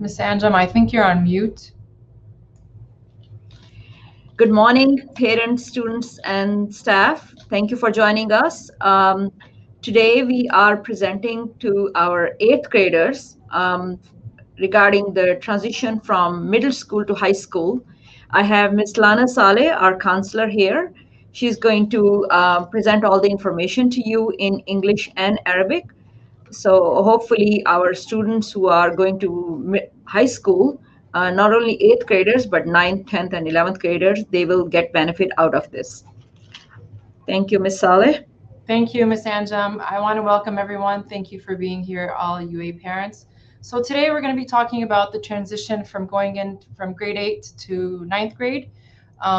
Ms. Anjum, I think you're on mute. Good morning, parents, students, and staff. Thank you for joining us. Today, we are presenting to our 8th graders regarding the transition from middle school to high school. I have Ms. Lana Saleh, our counselor here. She's going to present all the information to you in English and Arabic. So hopefully our students who are going to high school, not only 8th graders, but 9th, 10th, and 11th graders, they will get benefit out of this. Thank you, Ms. Saleh. Thank you, Ms. Anjum. I want to welcome everyone. Thank you for being here, all UA parents. So today we're going to be talking about the transition from going in from grade 8 to 9th grade.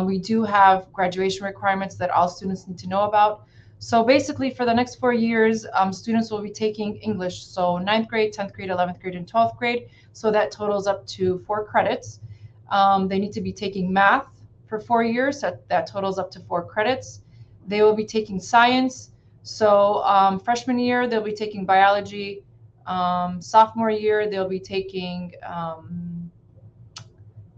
We do have graduation requirements that all students need to know about. So basically for the next 4 years, students will be taking English. So 9th grade, 10th grade, 11th grade, and 12th grade. So that totals up to 4 credits. They need to be taking math for 4 years. That totals up to 4 credits. They will be taking science. So freshman year, they'll be taking biology. Sophomore year, they'll be taking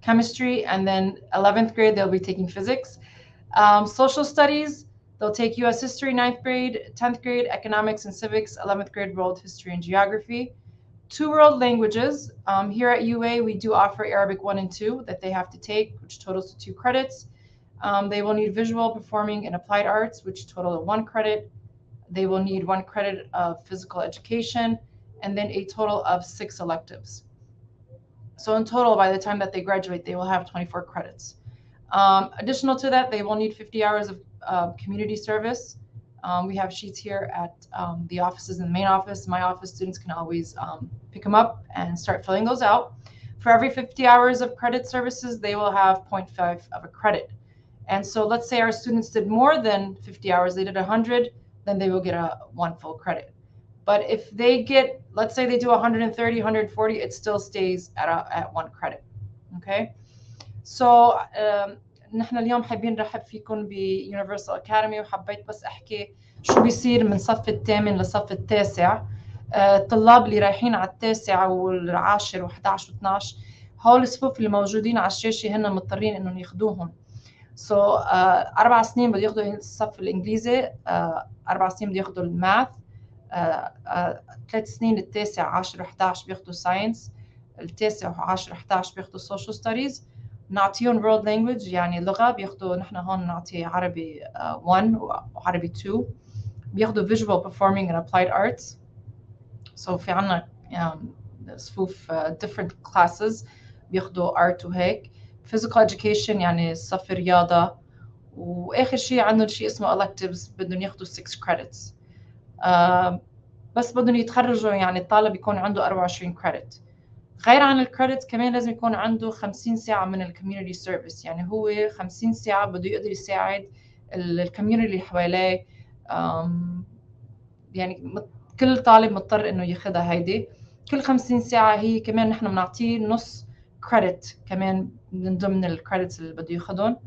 chemistry. And then 11th grade, they'll be taking physics. Social studies, they'll take U.S. history, 9th grade, 10th grade, economics and civics, 11th grade, world history and geography. 2 world languages. Here at UA, we do offer Arabic 1 and 2 that they have to take, which totals to 2 credits. They will need visual, performing, and applied arts, which total to 1 credit. They will need 1 credit of physical education, and then a total of 6 electives. So in total, by the time that they graduate, they will have 24 credits. Additional to that, they will need 50 hours of community service. We have sheets here at the offices in the main office. My office students can always pick them up and start filling those out. For every 50 hours of credit services, they will have 0.5 of a credit. And so let's say our students did more than 50 hours, they did 100, then they will get 1 full credit. But if they get, let's say they do 130, 140, it still stays at 1 credit. Okay? So نحن اليوم حابين نرحب فيكم بيونيفرسال أكاديمي، وحبيت بس أحكي شو بيصير من صف الثامن لصف التاسع. الطلاب اللي رايحين على التاسع والعاشر و11 و12، هول الصفوف اللي موجودين على الشاشة هن مضطرين إنهم ياخدوهم. So 4 سنين بده ياخدوا الصف الإنجليزي، 4 سنين بده ياخدوا الماث، 3 سنين التاسع 10 و11 بياخدوا ساينس، التاسع و10 و11 بياخدوا سوشيال ستاديز. نعطيهم world language يعني لغة، بياخدوا نحن هون نعطي عربي 1 وعربي 2. بياخدوا visual, performing and applied arts. So في عنا صفوف different classes بياخدوا art وهيك. physical education يعني صف رياضة. وآخر شيء عندهم شيء اسمه electives بدهم ياخدوا 6 credits. بس بدهم يتخرجوا يعني الطالب يكون عنده 24 credit. غير عن الكريدت كمان لازم يكون عنده 50 ساعة من الكوميونتي سيرفيس، يعني هو 50 ساعة بده يقدر يساعد الكوميونتي اللي حواليه. يعني كل طالب مضطر انه ياخذها هيدي. كل 50 ساعة هي كمان نحن بنعطيه نص كريدت كمان من ضمن الكريدتس اللي بده ياخذهم.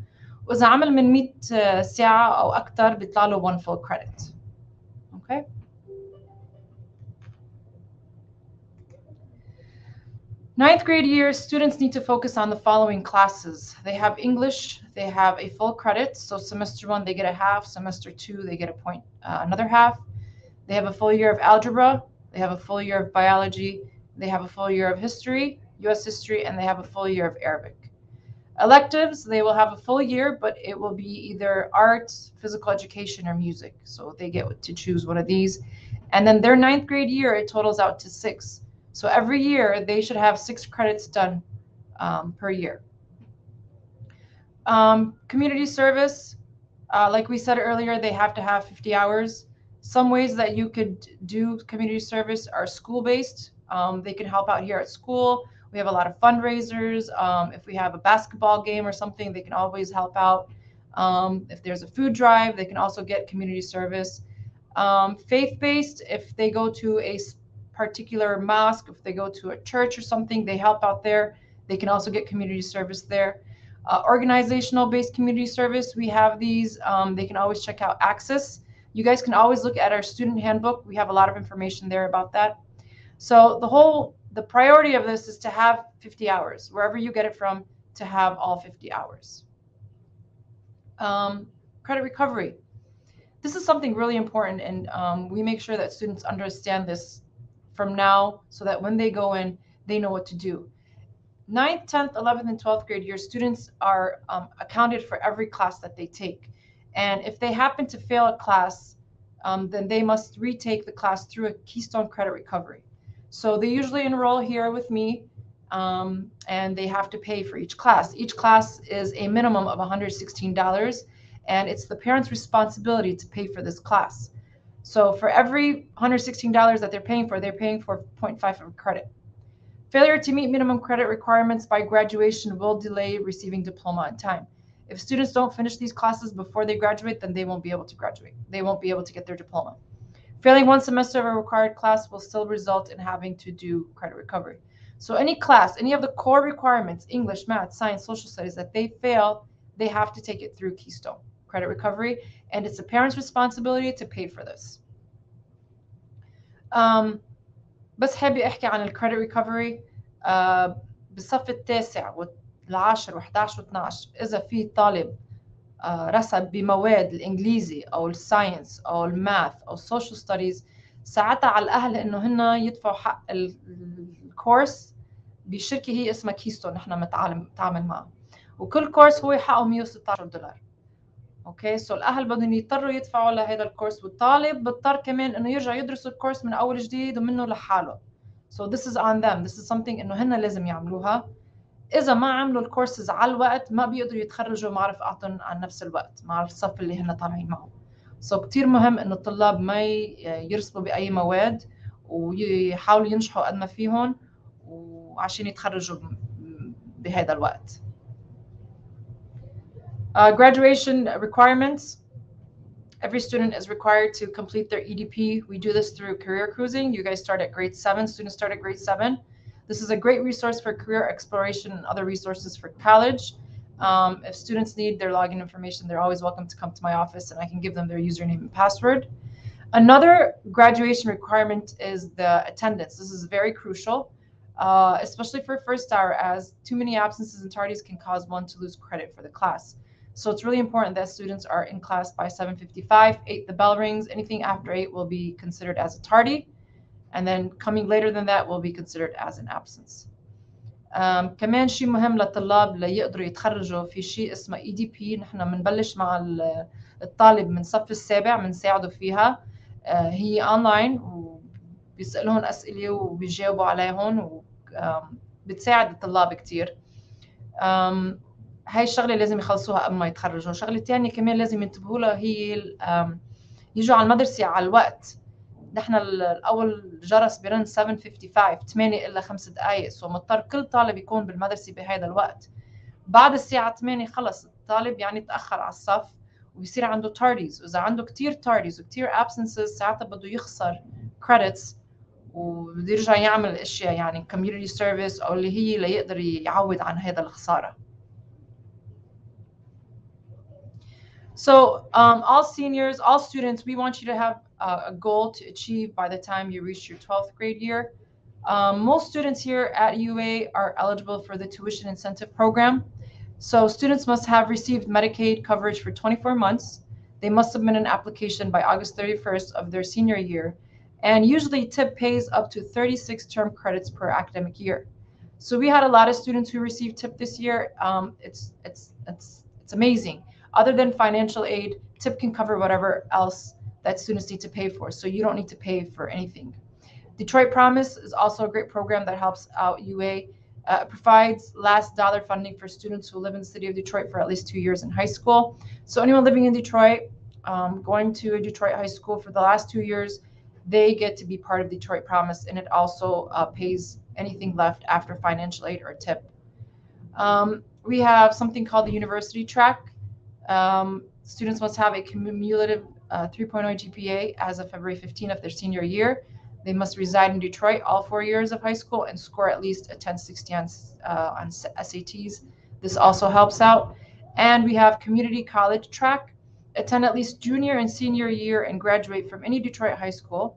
وإذا عمل من 100 ساعة أو أكثر بيطلع له 1 full credit. Okay. Ninth grade year, students need to focus on the following classes. They have English, they have a full credit. So semester 1, they get a half. Semester 2, they get a point, another half. They have a full year of algebra. They have a full year of biology. They have a full year of history, US history, and they have a full year of Arabic. Electives, they will have a full year, but it will be either art, physical education, or music. So they get to choose one of these. And then their ninth grade year, it totals out to 6. So every year, they should have 6 credits done per year. Community service, like we said earlier, they have to have 50 hours. Some ways that you could do community service are school-based. They can help out here at school. We have a lot of fundraisers. If we have a basketball game or something, they can always help out. If there's a food drive, they can also get community service. Faith-based, if they go to a particular mosque, if they go to a church or something, they help out there. They can also get community service there. Organizational-based community service, we have these. They can always check out Access. You guys can always look at our student handbook. We have a lot of information there about that. So the priority of this is to have 50 hours, wherever you get it from, to have all 50 hours. Credit recovery. This is something really important, and we make sure that students understand this from now so that when they go in, they know what to do. 9th, 10th, 11th, and 12th grade year students are accounted for every class that they take. And if they happen to fail a class, then they must retake the class through a Keystone Credit Recovery. So they usually enroll here with me, and they have to pay for each class. Each class is a minimum of $116, and it's the parent's responsibility to pay for this class. So for every $116 that they're paying for 0.5 of a credit. Failure to meet minimum credit requirements by graduation will delay receiving diploma on time. If students don't finish these classes before they graduate, then they won't be able to graduate. They won't be able to get their diploma. Failing one semester of a required class will still result in having to do credit recovery. So any class, any of the core requirements, English, math, science, social studies, that they fail, they have to take it through Keystone Credit Recovery, and it's a parent's responsibility to pay for this. بس حابة أحكي عن الكريدت ريكفري. بالصف التاسع والعاشر و11 و12 إذا في طالب رسب بمواد الإنجليزي أو الساينس أو الماث أو السوشيال ستاديز، ساعتها على الأهل إنه هن يدفعوا حق الكورس بشركة هي اسمها كيستون، نحن متعامل معها، وكل كورس هو حقه $116. اوكي، سو الاهل بدهم يضطروا يدفعوا لهذا الكورس، والطالب بيضطر كمان انه يرجع يدرس الكورس من اول جديد ومنه لحاله. So this is on them. This is something انه هن لازم يعملوها. اذا ما عملوا الكورسز على الوقت ما بيقدروا يتخرجوا مع رفقاتهم على نفس الوقت مع الصف اللي هن طالعين معه. So كتير مهم انه الطلاب ما يرسبوا باي مواد ويحاولوا ينجحوا قد ما فيهم وعشان يتخرجوا بهذا الوقت. Graduation requirements. Every student is required to complete their EDP. We do this through Career Cruising. You guys start at grade 7. Students start at grade 7. This is a great resource for career exploration and other resources for college. If students need their login information, they're always welcome to come to my office and I can give them their username and password. Another graduation requirement is the attendance. This is very crucial, especially for first hour, as too many absences and tardies can cause one to lose credit for the class. So it's really important that students are in class by 7:55. 8, the bell rings. Anything after 8 will be considered as a tardy. And then coming later than that will be considered as an absence. كمان شيء مهم للطلاب ليقدروا يتخرجوا في شيء اسمه EDP. نحن بنبلش مع الطالب من صف السابع بنساعده فيها. هي أونلاين وبيسألهم أسئلة وبيجاوبوا عليهم وبتساعد الطلاب كتير. هاي الشغله لازم يخلصوها قبل ما يتخرجوا. شغله ثانيه كمان لازم ينتبهوا لها هي يجوا على المدرسه على الوقت. نحن الاول جرس بيرن 7:55 8 الا 5 دقائق، سو مضطر كل طالب يكون بالمدرسه بهذا الوقت. بعد الساعه 8 خلص الطالب يعني تاخر على الصف وبيصير عنده تارديز، واذا عنده كثير تارديز وكثير absences ساعتها بده يخسر credits وبده يرجع يعمل اشياء يعني community service او اللي هي ليقدر يعوض عن هذا الخساره. So all seniors, all students, we want you to have a goal to achieve by the time you reach your 12th grade year. Most students here at UA are eligible for the tuition incentive program. So students must have received Medicaid coverage for 24 months. They must submit an application by August 31st of their senior year. And usually TIP pays up to 36 term credits per academic year. So we had a lot of students who received TIP this year. It's amazing. Other than financial aid, TIP can cover whatever else that students need to pay for. So you don't need to pay for anything. Detroit Promise is also a great program that helps out UA. Provides last dollar funding for students who live in the city of Detroit for at least 2 years in high school. So anyone living in Detroit, going to a Detroit high school for the last 2 years, they get to be part of Detroit Promise, and it also pays anything left after financial aid or TIP. We have something called the University Track. Students must have a cumulative 3.0 GPA as of February 15th of their senior year. They must reside in Detroit all 4 years of high school and score at least a 1060 on SATs. This also helps out. And we have Community College Track. Attend at least junior and senior year and graduate from any Detroit high school.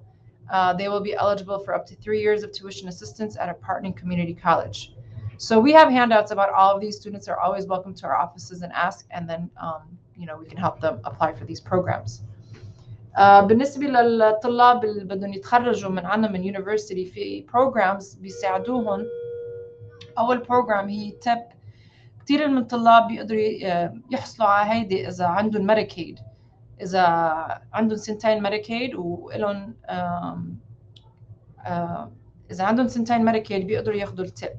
They will be eligible for up to 3 years of tuition assistance at a partnering community college. So we have handouts about all of these. Students are always welcome to our offices and ask, and then we can help them apply for these programs. بالنسبة للطلاب اللي بدهم يتخرجوا من عنا من يونيفرسيتي في programs بيساعدوهم. أول program هي TIP. كتير من الطلاب بيقدروا يحصلوا على هيدي إذا عندهم ميديكيد، إذا عندهم سنتين ميديكيد وإلهم إذا عندهم سنتين ميديكيد بيقدروا ياخدوا التيب.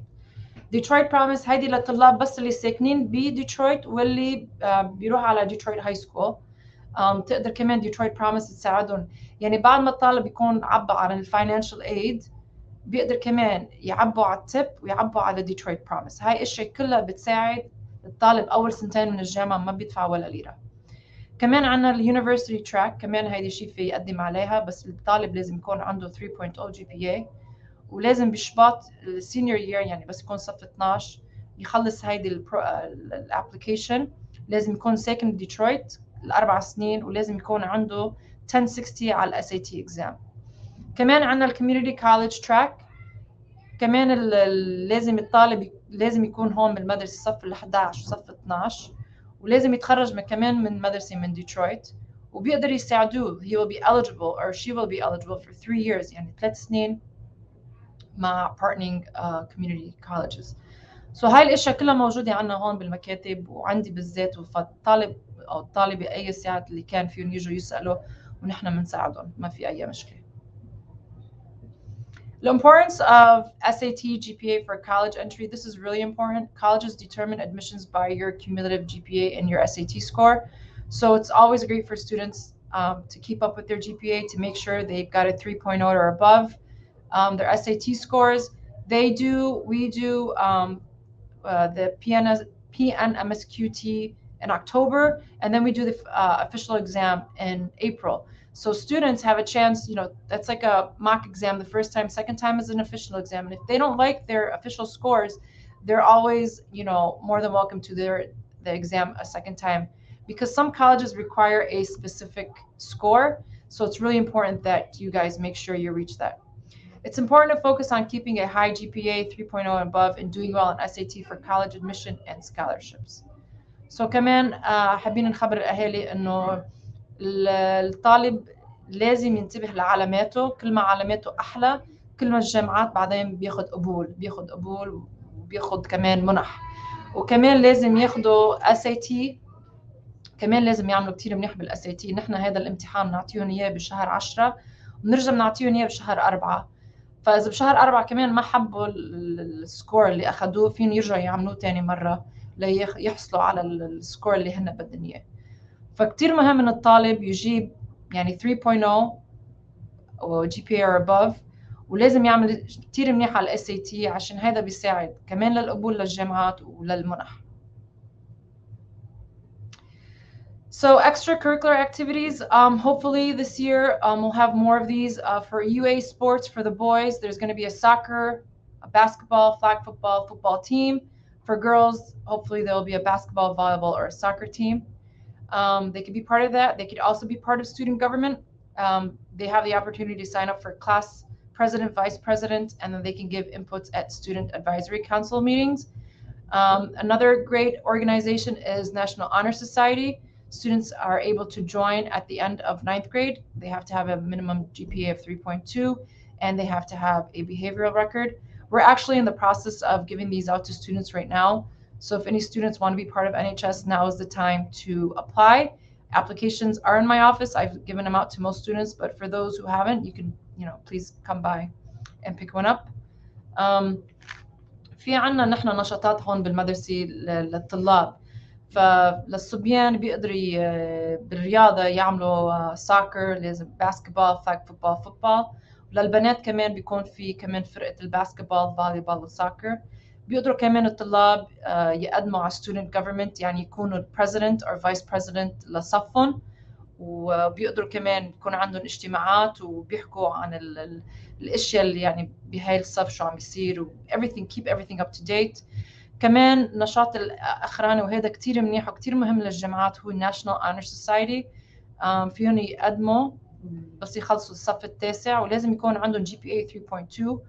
ديترويت بروميس هيدي للطلاب بس اللي ساكنين بديترويت واللي بيروحوا على ديترويت هاي سكول. تقدر كمان ديترويت بروميس تساعدهم، يعني بعد ما الطالب يكون عبى عن الفاينانشال ايد بيقدر كمان يعبوا على التيب ويعبوا على ديترويت بروميس. هاي الاشياء كلها بتساعد الطالب اول سنتين من الجامعه ما بيدفع ولا ليره. كمان عندنا اليونيفرسيتي تراك، كمان هيدي شيء في يقدم عليها، بس الطالب لازم يكون عنده 3.0 جي بي اي، ولازم بشباط السينيور يير يعني بس يكون صف 12 يخلص هيدي الابلكيشن. لازم يكون ساكن بديترويت ال4 سنين، ولازم يكون عنده 1060 على الاس اي تي اكزام. كمان عندنا الكوميونتي كوليدج تراك، كمان لازم الطالب لازم يكون هون بالمدرسه صف ال11 وصف 12، ولازم يتخرج كمان من مدرسه من ديترويت، وبيقدر يساعدوه. he will be eligible or she will be eligible for 3 years يعني 3 سنين مع partnering community colleges. so هاي الاشياء كلها موجوده عندنا هون بالمكاتب وعندي بالذات، فالطالب او الطالبه اي ساعه اللي كان فيهم يجوا يسالوا ونحن بنساعدهم، ما في اي مشكله. The importance of SAT GPA for college entry. This is really important. Colleges determine admissions by your cumulative GPA and your SAT score. So it's always great for students to keep up with their GPA, to make sure they've got a 3.0 or above. Their SAT scores, we do the PNMSQT in October, and then we do the official exam in April. So students have a chance, that's like a mock exam the first time, second time is an official exam. And if they don't like their official scores, they're always, more than welcome to the exam a second time, because some colleges require a specific score. So it's really important that you guys make sure you reach that. It's important to focus on keeping a high GPA 3.0 and above and doing well on SAT for college admission and scholarships. So كمان حابين نخبر الأهالي إنه الطالب لازم ينتبه لعلاماته. كل ما علاماته أحلى كل ما الجامعات بعدين بياخد قبول وبياخد كمان منح. وكمان لازم ياخدوا SAT، كمان لازم يعملوا كتير منيح بالSAT. نحن هذا الامتحان نعطيهم إياه بشهر 10 ونرجع نعطيهم إياه بشهر 4. فإذا بشهر 4 كمان ما حبوا السكور اللي أخدوه فين يرجعوا يعملوه تاني مرة ليحصلوا على السكور اللي هن بدهم إياه. فكتير مهم إن الطالب يجيب يعني 3.0 أو GPA or above، ولازم يعمل كتير منيح على SAT عشان هذا بيساعد كمان للقبول للجامعات وللمنح. So extracurricular activities, hopefully this year we'll have more of these. For UA sports for the boys, there's going to be a soccer, a basketball, flag football team. For girls, hopefully there will be a basketball, volleyball, or a soccer team. They could be part of that. They could also be part of student government. They have the opportunity to sign up for president, vice president, and then they can give inputs at student advisory council meetings. Another great organization is National Honor Society. Students are able to join at the end of 9th grade. They have to have a minimum GPA of 3.2, and they have to have a behavioral record. We're actually in the process of giving these out to students right now. So if any students want to be part of NHS, now is the time to apply. Applications are in my office. I've given them out to most students, but for those who haven't, you can, please come by and pick one up. في عنا نحن نشاطات هون بالمدرسة للطلاب. فللصبيان بيقدروا بالرياضة يعملوا ساكر، لازم باسكتبول، فلاج فوتبول، فوتبول. وللبنات كمان بيكون في كمان فرقة الباسكتبول، فولي بول وساكر. بيقدروا كمان الطلاب يقدموا على student government، يعني يكونوا president or vice president لصفهم. وبيقدروا كمان يكون عندهم اجتماعات وبيحكوا عن الاشياء اللي يعني بهاي الصف شو عم يصير و keep everything up to date. كمان نشاط الاخراني وهذا كتير منيح وكتير مهم للجامعات هو National Honor Society. فيهم يقدموا بس يخلصوا الصف التاسع، ولازم يكون عندهم GPA 3.2،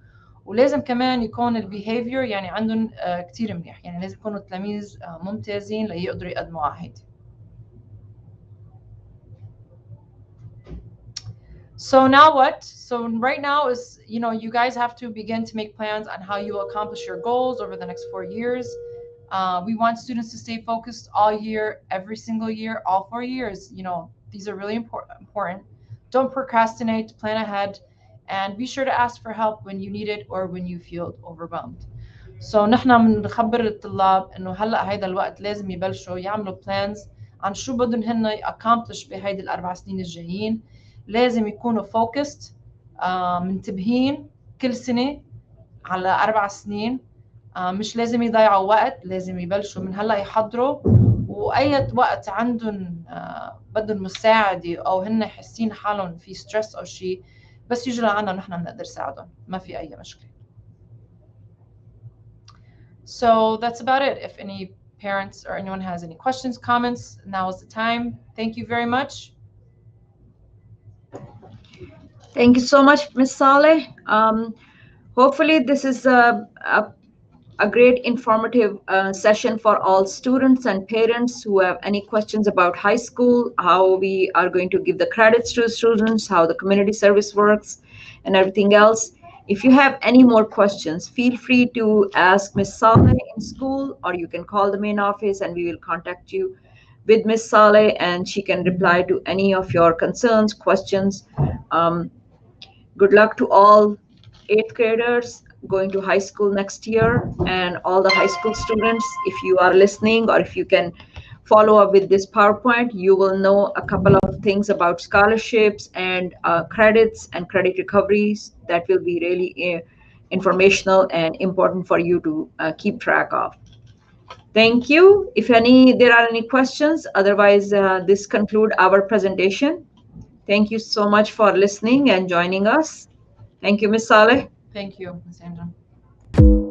ولازم كمان يكون البيهيفير يعني عندهم كتير منيح، يعني لازم يكونوا تلاميذ ممتازين ليقدروا يقدموا على هيدي. So now what? So right now is, you guys have to begin to make plans on how you will accomplish your goals over the next 4 years. We want students to stay focused all year, every single year, all 4 years. These are really important. Don't procrastinate, plan ahead, and be sure to ask for help when you need it or when you feel overwhelmed. So نحن بنخبر الطلاب إنه هلأ هيدا الوقت لازم يبلشوا يعملوا plans عن شو بدهم هن accomplish بهيدي ال4 سنين الجايين. لازم يكونوا focused، منتبهين كل سنة على 4 سنين. مش لازم يضيعوا وقت، لازم يبلشوا من هلا يحضروا، وأي وقت عندهم بدهم مساعدة أو هن حاسين حالهم في ستريس أو شيء، بس يجوا لعنا نحن بنقدر نساعدهم، ما في أي مشكلة. So that's about it. If any parents or anyone has any questions, comments, now is the time. Thank you very much. Thank you so much, Ms. Saleh. Hopefully this is a great informative session for all students and parents who have any questions about high school, how we are going to give the credits to students, how the community service works, and everything else. If you have any more questions, feel free to ask Ms. Saleh in school, or you can call the main office and we will contact you with Ms. Saleh and she can reply to any of your concerns, questions. Good luck to all 8th graders going to high school next year, and all the high school students. If you are listening or if you can follow up with this PowerPoint, you will know a couple of things about scholarships and credits and credit recoveries that will be really informational and important for you to keep track of. Thank you. If there are any questions, otherwise this concludes our presentation. Thank you so much for listening and joining us. Thank you, Ms. Saleh. Thank you, Ms. Anjan.